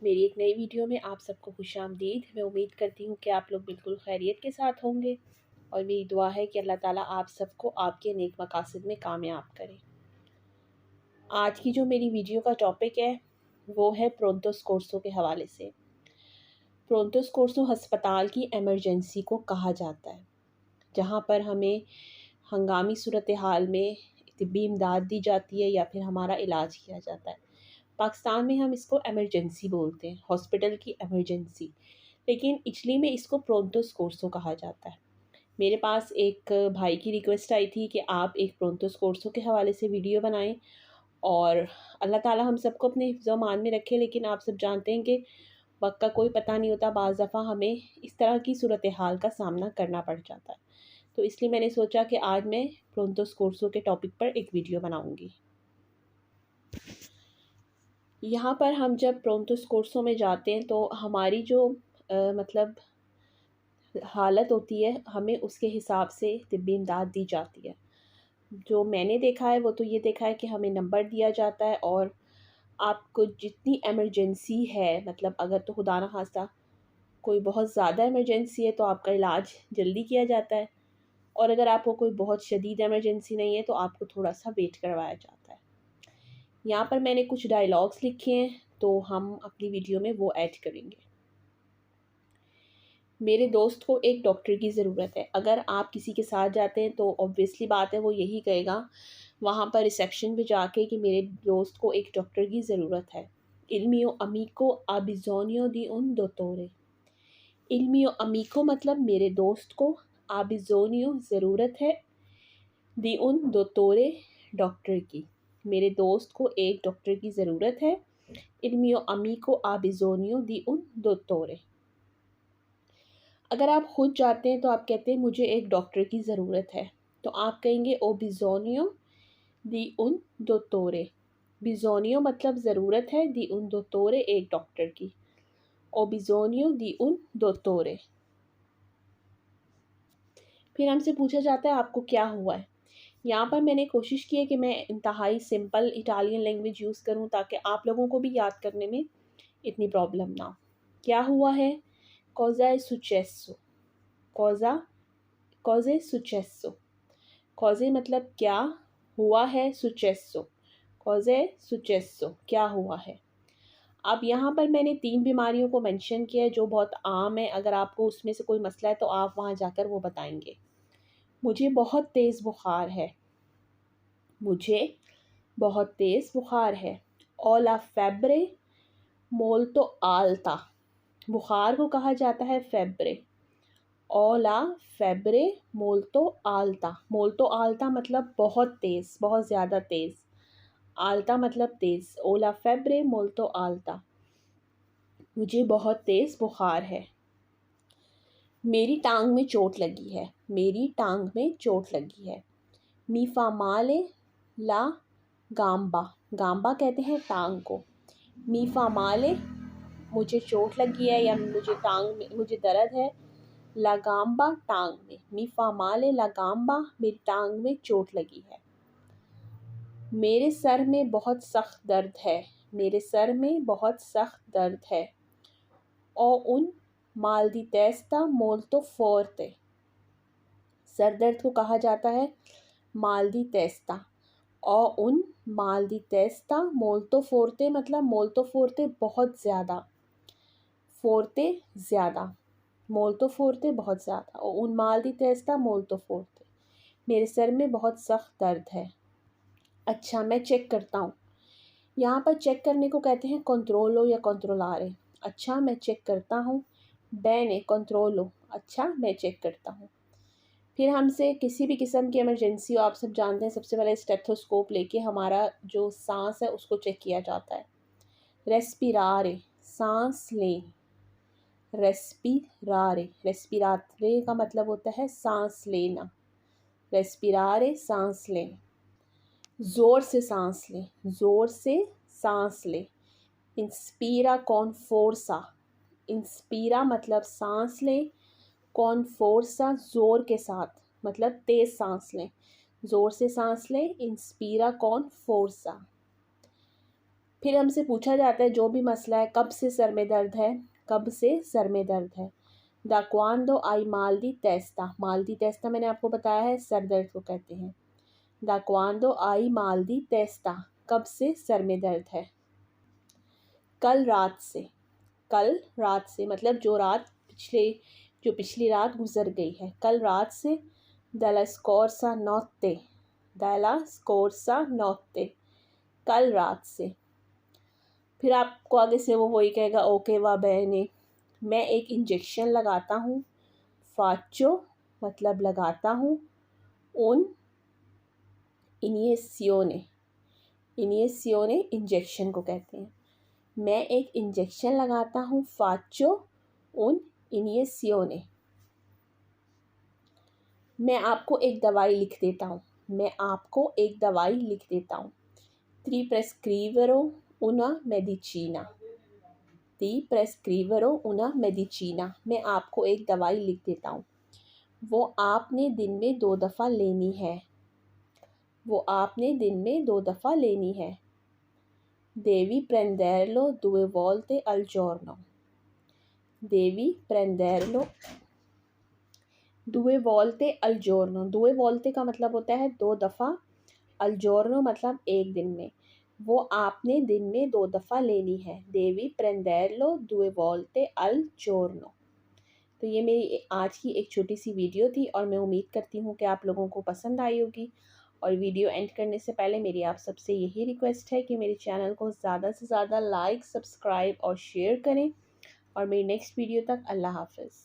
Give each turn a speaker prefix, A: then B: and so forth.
A: मेरी एक नई वीडियो में आप सबको खुशामदीद। मैं उम्मीद करती हूँ कि आप लोग बिल्कुल खैरियत के साथ होंगे और मेरी दुआ है कि अल्लाह ताला आप सबको आपके नेक मकासद में कामयाब करे। आज की जो मेरी वीडियो का टॉपिक है वो है प्रोंतो स्कोर्सो के हवाले से। प्रोंतो स्कोर्सो अस्पताल की एमरजेंसी को कहा जाता है, जहाँ पर हमें हंगामी सूरत हाल में तिब्बी इमदाद दी जाती है या फिर हमारा इलाज किया जाता है। पाकिस्तान में हम इसको एमरजेंसी बोलते हैं, हॉस्पिटल की एमरजेंसी, लेकिन इटली में इसको प्रोंतो स्कोर्सो कहा जाता है। मेरे पास एक भाई की रिक्वेस्ट आई थी कि आप एक प्रोंतो स्कोर्सो के हवाले से वीडियो बनाएं और अल्लाह ताला हम सबको अपने हिफ्ज़ मान में रखे। लेकिन आप सब जानते हैं कि वक्त का कोई पता नहीं होता, बाज़ दफ़ा हमें इस तरह की सूरत हाल का सामना करना पड़ जाता है। तो इसलिए मैंने सोचा कि आज मैं प्रोंतो स्कोर्सो के टॉपिक पर एक वीडियो बनाऊँगी। यहाँ पर हम जब प्रोंतो स्कोर्सो में जाते हैं तो हमारी जो मतलब हालत होती है, हमें उसके हिसाब से तिब्बी इमदाद दी जाती है। जो मैंने देखा है वो तो ये देखा है कि हमें नंबर दिया जाता है और आपको जितनी इमरजेंसी है, मतलब अगर तो खुदा ना खास्ता कोई बहुत ज़्यादा इमरजेंसी है तो आपका इलाज जल्दी किया जाता है, और अगर आपको कोई बहुत शदीद इमरजेंसी नहीं है तो आपको थोड़ा सा वेट करवाया जाता है। यहाँ पर मैंने कुछ डायलॉग्स लिखे हैं तो हम अपनी वीडियो में वो ऐड करेंगे। मेरे दोस्त को एक डॉक्टर की ज़रूरत है। अगर आप किसी के साथ जाते हैं तो ऑब्वियसली बात है वो यही कहेगा वहाँ पर रिसेप्शन पे जाके कि मेरे दोस्त को एक डॉक्टर की ज़रूरत है। इल मियो अमीको ha bisogno di un dottore। इल मियो अमीको मतलब मेरे दोस्त को, ha bisogno ज़रूरत है, di un dottore डॉक्टर की, मेरे दोस्त को एक डॉक्टर की ज़रूरत है। इल मियो अमीको ha bisogno di un dottore। अगर आप खुद जाते हैं तो आप कहते हैं मुझे एक डॉक्टर की ज़रूरत है, तो आप कहेंगे ओ बिज़ोनियो दी उन दोतोरे। बिज़ोनियो मतलब ज़रूरत है, दी उन दोतोरे एक डॉक्टर की, ओ बिज़ोनियो दी उन दोतोरे। फिर हमसे पूछा जाता है आपको क्या हुआ है। यहाँ पर मैंने कोशिश की है कि मैं इंतहाई सिंपल इटालियन लैंग्वेज यूज़ करूँ ताकि आप लोगों को भी याद करने में इतनी प्रॉब्लम ना हो। क्या हुआ है, cosa è successo, cosa è successo। कॉजे मतलब क्या हुआ है, सुचेसो, कॉजे सुचेसो क्या हुआ है। अब यहाँ पर मैंने 3 बीमारियों को मेंशन किया है जो बहुत आम है। अगर आपको उसमें से कोई मसला है तो आप वहाँ जाकर वो बताएंगे। मुझे बहुत तेज़ बुखार है, मुझे बहुत तेज़ बुखार है। ओला फेब्रे मोल्तो आल्ता, बुखार को कहा जाता है फेब्रे। ओला फेब्रे मोल्तो आल्ता मतलब बहुत तेज़, बहुत ज़्यादा तेज़, आल्ता मतलब तेज़। ओला फेब्रे मोल्तो आल्ता, मुझे बहुत तेज़ बुखार है। मेरी टांग में चोट लगी है, मेरी टांग में चोट लगी है। मी फा माले ला गाम्बा, गाम्बा कहते हैं टांग को। मी फा माले मुझे चोट लगी है या मुझे टांग में मुझे दर्द है। लगाम्बा टांग में, मी फा माले लगाम्बा मेरी टांग में चोट लगी है। मेरे सर में बहुत सख्त दर्द है, मेरे सर में बहुत सख्त दर्द है। ओ उन माल दी तेस्ता मोल्तो फोर्ते, सर दर्द को कहा जाता है माल दी तेस्ता। ओ उन माल दी तेस्ता मोल्तो फोर्ते मतलब मोल्तो फोर्ते बहुत ज़्यादा, फोर्ते ज़्यादा, मोल्तो फोर्ते बहुत ज़्यादा। और उन माल दी तेस्ता मोल्तो फोर्ते, मेरे सर में बहुत सख्त दर्द है। अच्छा मैं चेक करता हूँ। यहाँ पर चेक करने को कहते हैं कंट्रोलो या कंट्रोलारे। अच्छा मैं चेक करता हूँ। बेने कंट्रोलो, अच्छा मैं चेक करता हूँ। फिर हमसे किसी भी किस्म की इमरजेंसी हो, आप सब जानते हैं सबसे पहले स्टेथोस्कोप लेके हमारा जो सांस है उसको चेक किया जाता है। रेस्पिरारे सांस लें, रेस्पिरारे, रेस्पिरारे का मतलब होता है सांस लेना। रेस्पिरारे सांस लें, ज़ोर से सांस लें, ज़ोर से सांस लें। इंस्पीरा कॉन फोर्सा, इंस्पीरा मतलब सांस लें, कॉन फोर्सा ज़ोर के साथ मतलब तेज़ सांस लें, ज़ोर से सांस लें। इंस्पीरा कॉन फोर्सा। फिर हमसे पूछा जाता है जो भी मसला है, कब से सर में दर्द है, कब से सर में दर्द है। दा क्वांडो आई माल दी टेस्टा, माल दी टेस्टा मैंने आपको बताया है सर दर्द को कहते हैं। दा क्वांडो आई माल दी टेस्टा, कब से सर में दर्द है। कल रात से, कल रात से मतलब जो पिछली रात गुजर गई है, कल रात से। दला स्कोर्सा नोत्ते, दला स्कोर्सा नोत्ते, कल रात से। फिर आपको आगे से वो वही कहेगा ओके वा बहने। मैं एक इंजेक्शन लगाता हूँ, फाचो मतलब लगाता हूँ, उन इनिएसियोने, इनिएसियोने इंजेक्शन को कहते हैं। मैं एक इंजेक्शन लगाता हूँ, फाचो उन इनिएसियोने। मैं आपको एक दवाई लिख देता हूँ, मैं आपको एक दवाई लिख देता हूँ। ती प्रेस्क्रीवरो una medicina, ती प्रेस्क्रीवरो una medicina, मैं आपको एक दवाई लिख देता हूँ। वो आपने दिन में 2 दफ़ा लेनी है, वो आपने दिन में 2 दफ़ा लेनी है। देवी प्रेंडेरलो 2 volte al giorno, देवी प्रेंडेरलो 2 volte al giorno, 2 volte का मतलब होता है 2 दफ़ा, al giorno मतलब एक दिन में। वो आपने दिन में 2 दफ़ा लेनी है। देवी प्रेंडेरलो 2 volte al giorno। तो ये मेरी आज की एक छोटी सी वीडियो थी और मैं उम्मीद करती हूँ कि आप लोगों को पसंद आई होगी। और वीडियो एंड करने से पहले मेरी आप सबसे यही रिक्वेस्ट है कि मेरे चैनल को ज़्यादा से ज़्यादा लाइक, सब्सक्राइब और शेयर करें। और मेरी नेक्स्ट वीडियो तक अल्लाह हाफ़िज़।